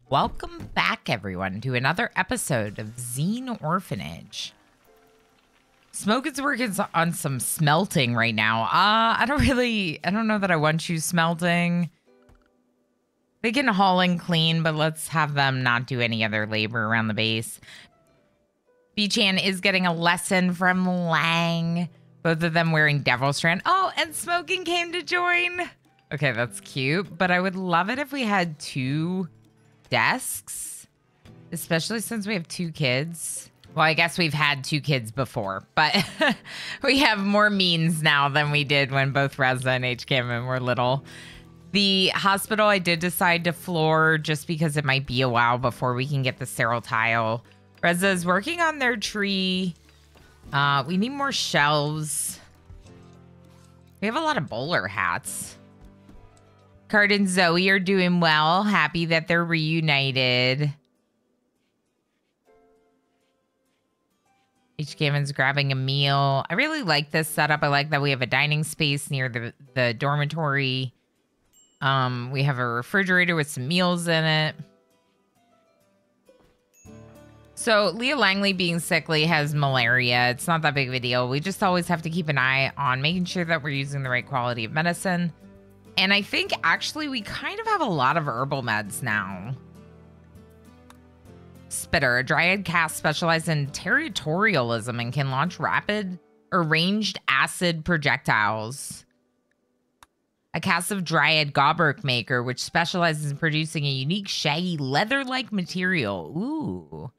Welcome back, everyone, to another episode of XenOrphanage. Smoke is working on some smelting right now. I don't know that I want you smelting. They can haul and clean, but let's have them not do any other labor around the base. B-Chan is getting a lesson from Lang. Both of them wearing Devil Strand. Oh, and Smoking came to join. Okay, that's cute, but I would love it if we had 2 desks, especially since we have 2 kids. Well, I guess we've had 2 kids before, but we have more means now than we did when both Reza and HCammon were little. The hospital I did decide to floor just because it might be a while before we can get the sterile tile. Reza is working on their tree. We need more shelves. We have a lot of bowler hats. Card and Zoe are doing well. Happy that they're reunited. HCammon's grabbing a meal. I really like this setup. I like that we have a dining space near the dormitory. We have a refrigerator with some meals in it. So Leah Langley being sickly has malaria. It's not that big of a deal. We just always have to keep an eye on making sure that we're using the right quality of medicine. And I think actually we kind of have a lot of herbal meds now. Spitter, a Dryad cast specialized in territorialism and can launch rapid or ranged acid projectiles. A cast of Dryad Gobberk Maker, which specializes in producing a unique shaggy leather-like material. Ooh.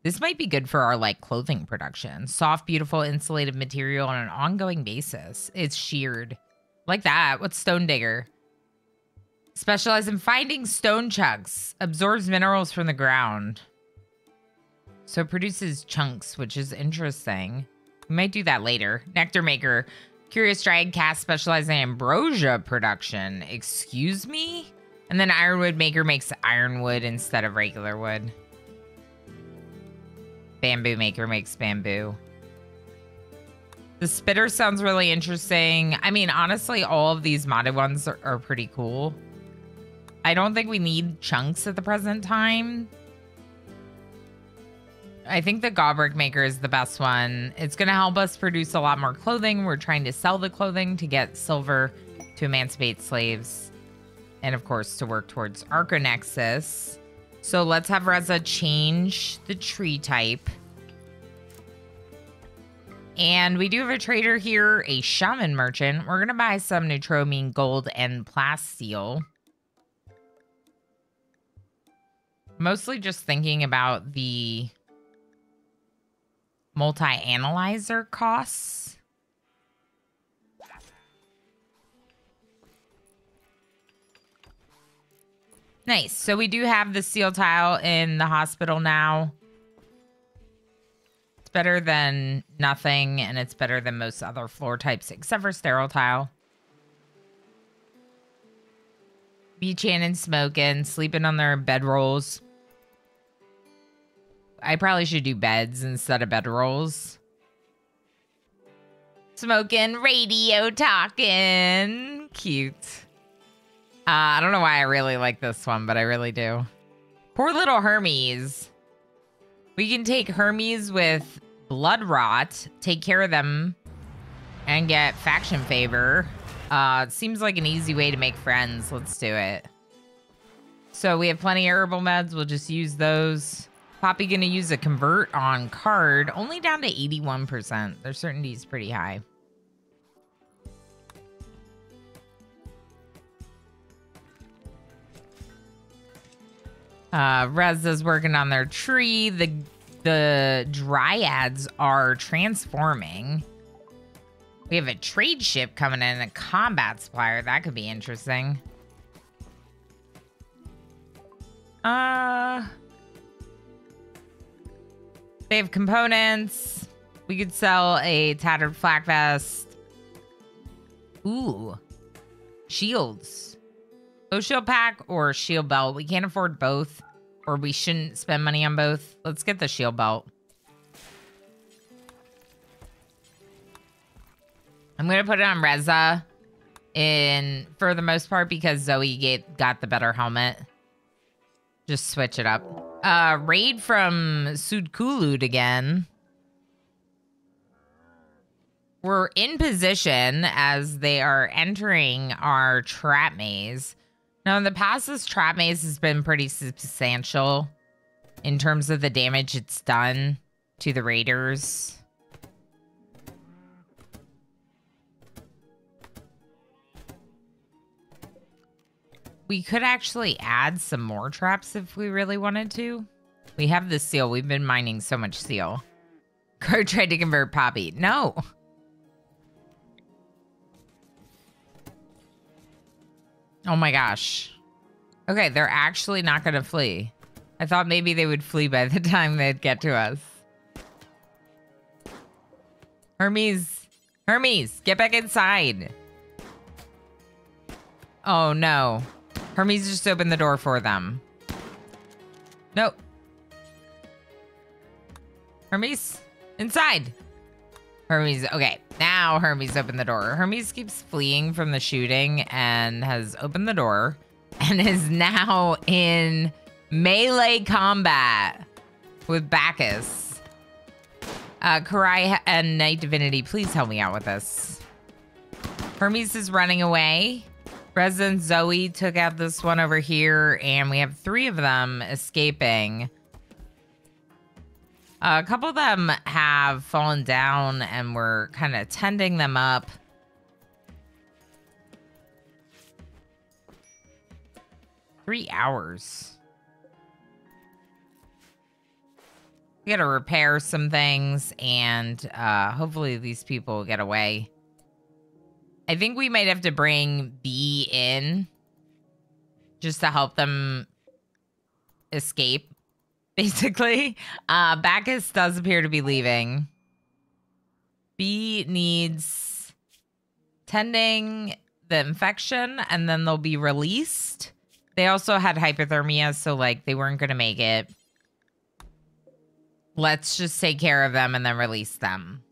This might be good for our, like, clothing production. Soft, beautiful, insulated material on an ongoing basis. It's sheared. Like that. What's Stone Digger? Specialize in finding stone chunks. Absorbs minerals from the ground. So it produces chunks, which is interesting. We might do that later. Nectar Maker. Curious Dryad cast specializing in ambrosia production. Excuse me? And then Ironwood Maker makes ironwood instead of regular wood. Bamboo Maker makes bamboo. The Spitter sounds really interesting. I mean, honestly, all of these modded ones are pretty cool. I don't think we need chunks at the present time. I think the Gobberk Maker is the best one. It's going to help us produce a lot more clothing. We're trying to sell the clothing to get silver to emancipate slaves. And, of course, to work towards Arconexus. So let's have Reza change the tree type. And we do have a trader here, a shaman merchant. We're going to buy some Neutromine gold and plasteel. Mostly just thinking about the multi-analyzer costs. Nice. So we do have the steel tile in the hospital now. It's better than nothing, and it's better than most other floor types, except for sterile tile. B-Chan and Smokin', sleeping on their bedrolls. I probably should do beds instead of bedrolls. Smoking, radio talking. Cute. I don't know why I really like this one, but I really do. Poor little Hermes. We can take Hermes with blood rot, take care of them, and get faction favor. It seems like an easy way to make friends. Let's do it. So we have plenty of herbal meds. We'll just use those. Poppy gonna use a convert on card, only down to 81%. Their certainty is pretty high. Reza's working on their tree. The Dryads are transforming. We have a trade ship coming in, a combat supplier. That could be interesting. They have components. We could sell a tattered flak vest. Ooh. Shields. Low shield pack or shield belt. We can't afford both, or we shouldn't spend money on both. Let's get the shield belt. I'm going to put it on Reza for the most part because Zoe got the better helmet. Just switch it up. Raid from Sudkulud again. We're in position as they are entering our trap maze. Now, in the past, this trap maze has been pretty substantial in terms of the damage it's done to the raiders. We could actually add some more traps if we really wanted to. We have the seal. We've been mining so much seal. Crow tried to convert Poppy. No. Oh my gosh. Okay, they're actually not going to flee. I thought maybe they would flee by the time they'd get to us. Hermes. Hermes, get back inside. Oh no. Hermes just opened the door for them. Nope. Hermes, inside. Hermes, okay. Now Hermes opened the door. Hermes keeps fleeing from the shooting and has opened the door and is now in melee combat with Bacchus. Karai and Night Divinity, please help me out with this. Hermes is running away. Resident Zoe took out this one over here, and we have 3 of them escaping. A couple of them have fallen down, and we're kind of tending them up. Three hours. We gotta repair some things, and hopefully these people will get away. I think we might have to bring B in just to help them escape, basically. Bacchus does appear to be leaving. B needs tending the infection, and then they'll be released. They also had hypothermia, so, like, they weren't going to make it. Let's just take care of them and then release them.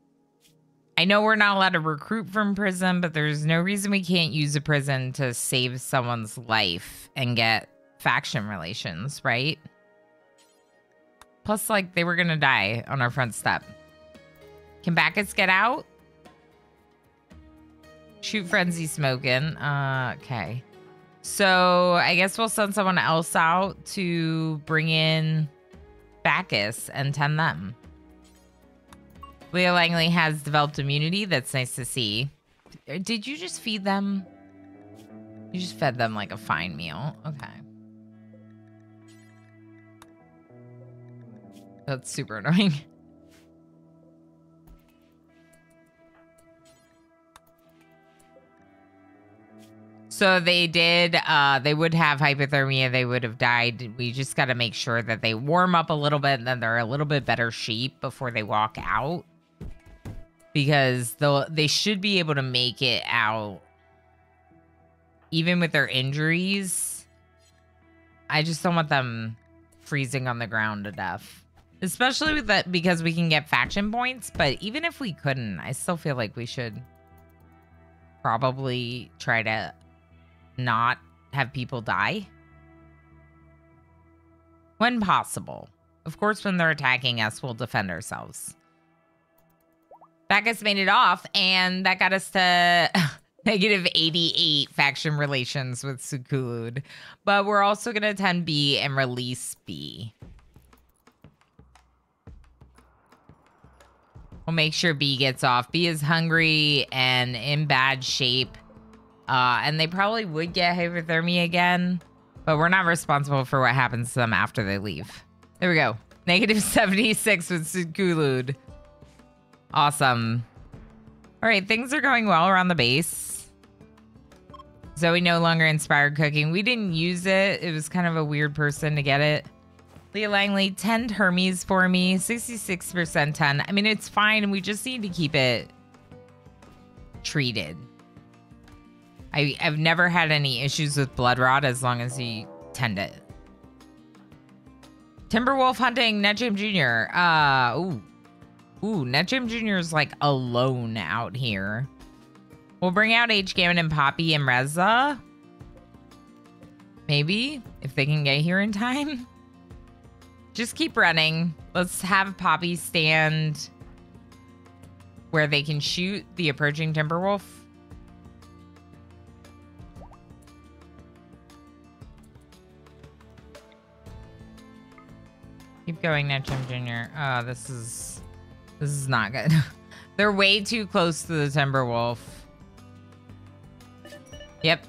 I know we're not allowed to recruit from prison, but there's no reason we can't use a prison to save someone's life and get faction relations, right? Plus, like, they were going to die on our front step. Can Bacchus get out? Shoot Frenzy smoking. Okay. So, I guess we'll send someone else out to bring in Bacchus and tend them. Leo Langley has developed immunity. That's nice to see. Did you just feed them? You just fed them like a fine meal. Okay. That's super annoying. So they did, they would have hypothermia. They would have died. We just got to make sure that they warm up a little bit and then they're a little bit better shape before they walk out. Because they should be able to make it out even with their injuries. I just don't want them freezing on the ground to death. Especially with that, because we can get faction points. But even if we couldn't, I still feel like we should probably try to not have people die. When possible. Of course, when they're attacking us, we'll defend ourselves. Bacchus made it off, and that got us to negative 88 faction relations with Sukulud. But we're also going to attend B and release B. We'll make sure B gets off. B is hungry and in bad shape. And they probably would get hypothermia again. But we're not responsible for what happens to them after they leave. There we go. Negative 76 with Sukulud. Awesome. All right, things are going well around the base. Zoe no longer inspired cooking. We didn't use it. It was kind of a weird person to get it. Leah Langley, 10 Hermes for me. 66% 10. I mean, it's fine. We just need to keep it treated. I've never had any issues with blood rot as long as you tend it. Timberwolf hunting, Netjim Jr. Ooh, Netjim Jr. is like alone out here. We'll bring out H. Gammon and Poppy and Reza. Maybe, if they can get here in time. Just keep running. Let's have Poppy stand where they can shoot the approaching Timberwolf. Keep going, Netchum Jr. Oh, this is not good. They're way too close to the Timberwolf. Yep.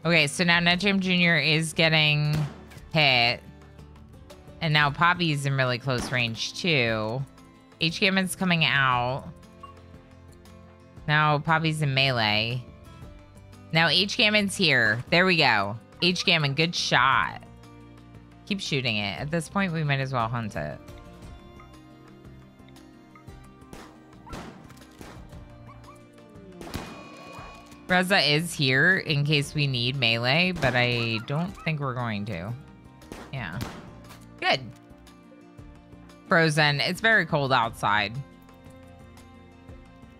Okay, so now Netchum Jr. is getting hit. And now Poppy's in really close range, too. H-Gammon's coming out. Now Poppy's in melee. Now H-Gammon's here. There we go. H-Gammon, good shot. Keep shooting it. At this point, we might as well hunt it. Reza is here in case we need melee, but I don't think we're going to. Yeah. Good. Frozen. It's very cold outside.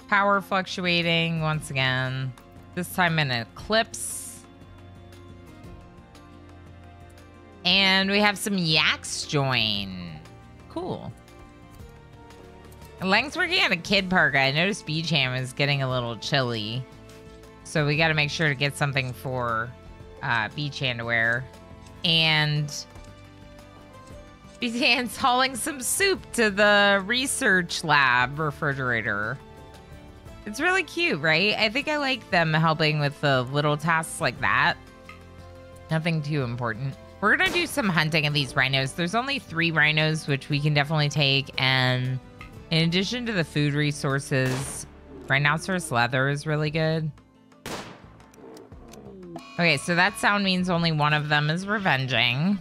Power fluctuating once again. This time in an eclipse. And we have some yaks join. Cool. Lang's working at a kid park. I noticed Beach Ham is getting a little chilly. So we got to make sure to get something for Beach Ham to wear. And Beach Ham's hauling some soup to the research lab refrigerator. It's really cute, right? I think I like them helping with the little tasks like that. Nothing too important. We're going to do some hunting of these rhinos. There's only 3 rhinos, which we can definitely take. And in addition to the food resources, rhinoceros leather is really good. Okay, so that sound means only one of them is revenging.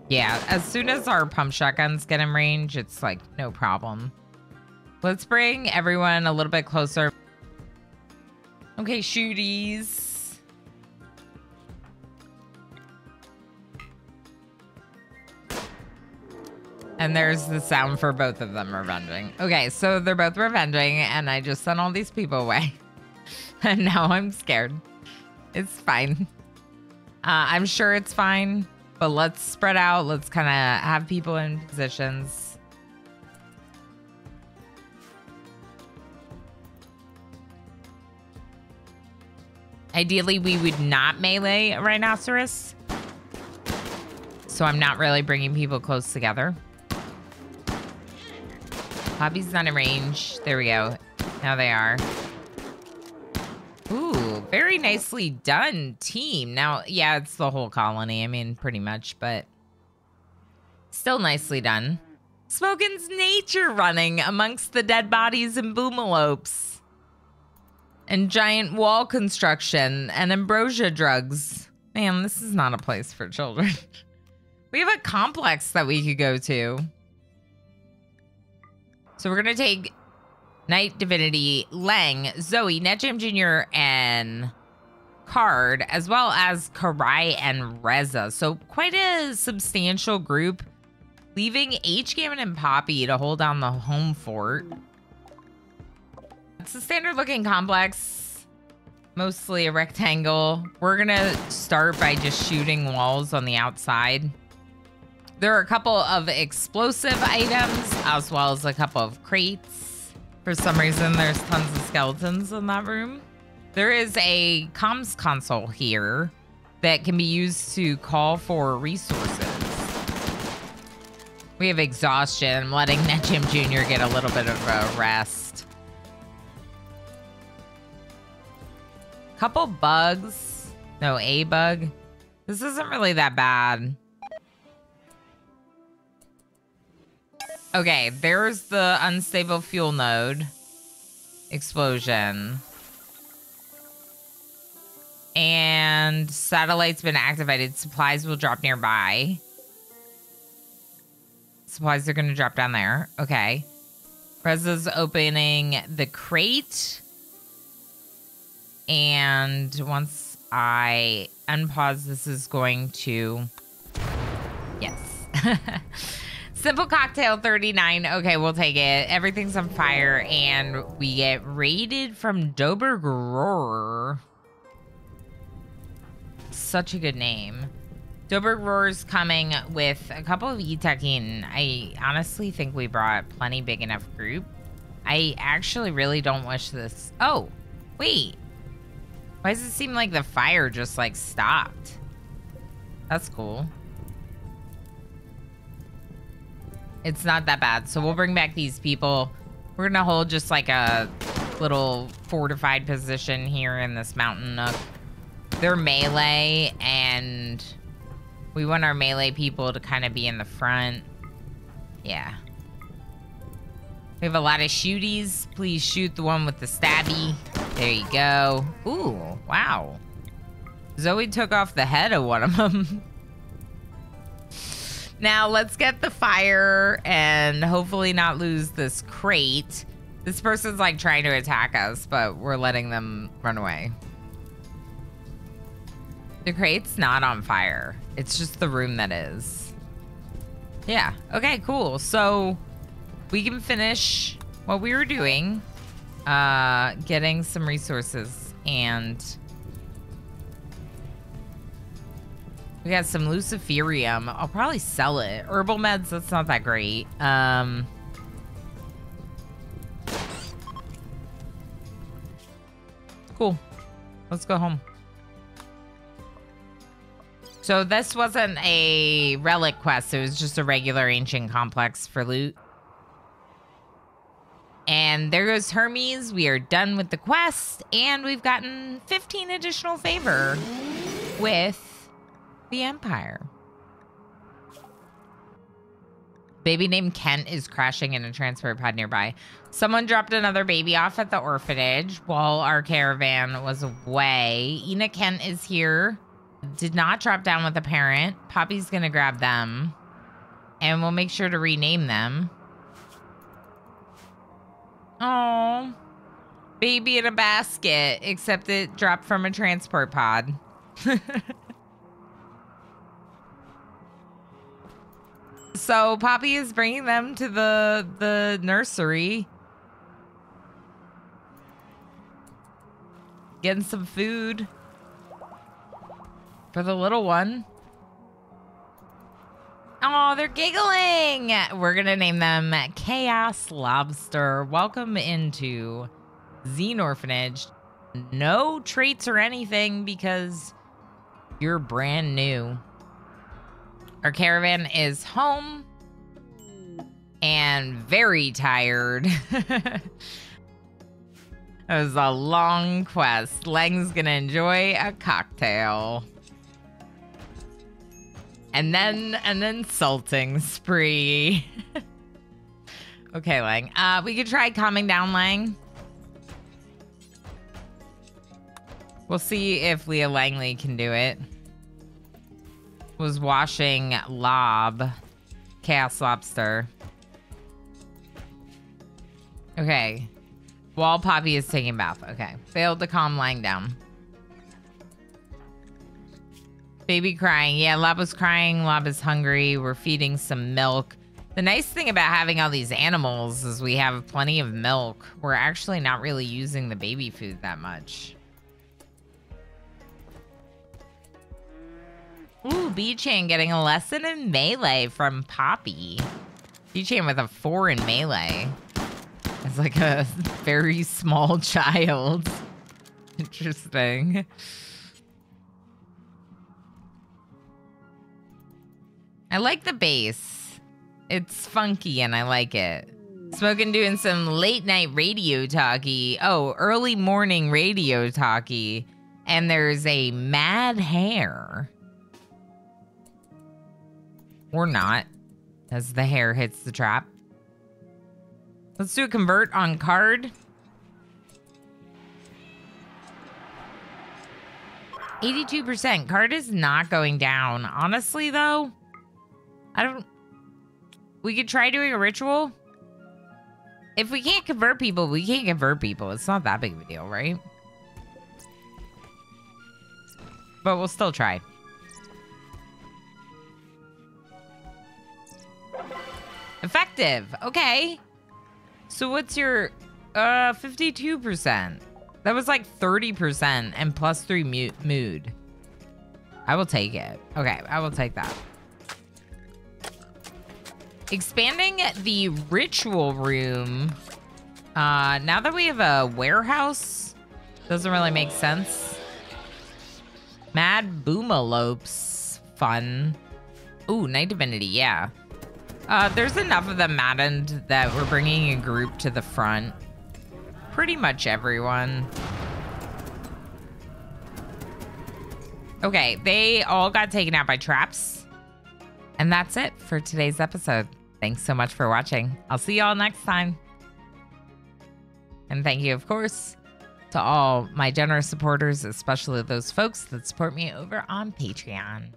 Yeah, as soon as our pump shotguns get in range, it's like no problem. Let's bring everyone a little bit closer. Okay, shooties. And there's the sound for both of them revenging. Okay, so they're both revenging, and I just sent all these people away. And now I'm scared. It's fine. I'm sure it's fine, but let's spread out. Let's kind of have people in positions. Ideally, we would not melee a rhinoceros. So I'm not really bringing people close together. Poppy's not in range. There we go. Now they are. Ooh, very nicely done, team. Now, yeah, it's the whole colony. I mean, pretty much, but still nicely done. Smokin's nature running amongst the dead bodies and boomalopes. And giant wall construction and ambrosia drugs. Man, this is not a place for children. We have a complex that we could go to. So we're going to take Night Divinity, Lang, Zoe, Netjam Jr., and Card, as well as Karai and Reza. So quite a substantial group, leaving H-Gammon and Poppy to hold down the home fort. It's a standard looking complex, mostly a rectangle. We're gonna start by just shooting walls on the outside. There are a couple of explosive items, as well as a couple of crates. For some reason, there's tons of skeletons in that room. There is a comms console here that can be used to call for resources. We have exhaustion. I'm letting Netjam Jr. get a little bit of a rest. Couple bugs. No, a bug. This isn't really that bad. Okay, there's the unstable fuel node. Explosion. And satellite's been activated. Supplies will drop nearby. Supplies are going to drop down there. Okay. Reza's opening the crate. And once I unpause, this is going to... Yes. Simple cocktail 39. Okay, we'll take it. Everything's on fire, and we get raided from Dobergroer. Such a good name. Dobergroer's coming with a couple of E-Teching. I honestly think we brought plenty big enough group. I actually really don't wish this. Oh, wait. Why does it seem like the fire just like stopped? That's cool. It's not that bad. So we'll bring back these people. We're gonna hold just like a little fortified position here in this mountain nook. They're melee, and we want our melee people to kind of be in the front. Yeah. We have a lot of shooties. Please shoot the one with the stabby. There you go. Ooh, wow. Zoe took off the head of one of them. Now, let's get the fire and hopefully not lose this crate. This person's like trying to attack us, but we're letting them run away. The crate's not on fire. It's just the room that is. Yeah, okay, cool. So we can finish what we were doing, getting some resources, and we got some luciferium. I'll probably sell it. Herbal meds, that's not that great. Cool. Let's go home. So this wasn't a relic quest. It was just a regular ancient complex for loot. And there goes Hermes. We are done with the quest, and we've gotten 15 additional favor with the Empire. Baby named Kent is crashing in a transport pod nearby. Someone dropped another baby off at the orphanage while our caravan was away. Ina Kent is here. Did not drop down with a parent. Poppy's gonna grab them, and we'll make sure to rename them. Oh, baby in a basket, except it dropped from a transport pod. So Poppy is bringing them to the nursery. Getting some food for the little one. Oh, they're giggling. We're going to name them Chaos Lobster. Welcome into XenOrphanage. No traits or anything because you're brand new. Our caravan is home and very tired. It was a long quest. Lang's going to enjoy a cocktail. And then salting spree. Okay, Lang. We could try calming down Lang. We'll see if Leah Langley can do it. Was washing Chaos Lobster. Okay. While Poppy is taking a bath. Okay. Failed to calm Lang down. Baby crying. Yeah, Lob was crying. Lob is hungry. We're feeding some milk. The nice thing about having all these animals is we have plenty of milk. We're actually not really using the baby food that much. Ooh, B-Chain getting a lesson in melee from Poppy. B-Chain with a 4 in melee. It's like a very small child. Interesting. I like the bass. It's funky and I like it. Smoking doing some late night radio talkie. Oh, early morning radio talkie. And there's a mad hare. Or not, as the hare hits the trap. Let's do a convert on card. 82%. Card is not going down. Honestly, though, we could try doing a ritual. If we can't convert people, we can't convert people. It's not that big of a deal, right? But we'll still try. effective. Okay. So what's your 52%? That was like 30% and plus 3 mood. I will take it. Okay, I will take that. Expanding the ritual room. Now that we have a warehouse, doesn't really make sense. Mad Boomalopes. Fun. Ooh, Night Divinity, yeah. There's enough of them maddened that we're bringing a group to the front. Pretty much everyone. Okay, they all got taken out by traps. And that's it for today's episode. Thanks so much for watching. I'll see y'all next time. And thank you, of course, to all my generous supporters, especially those folks that support me over on Patreon.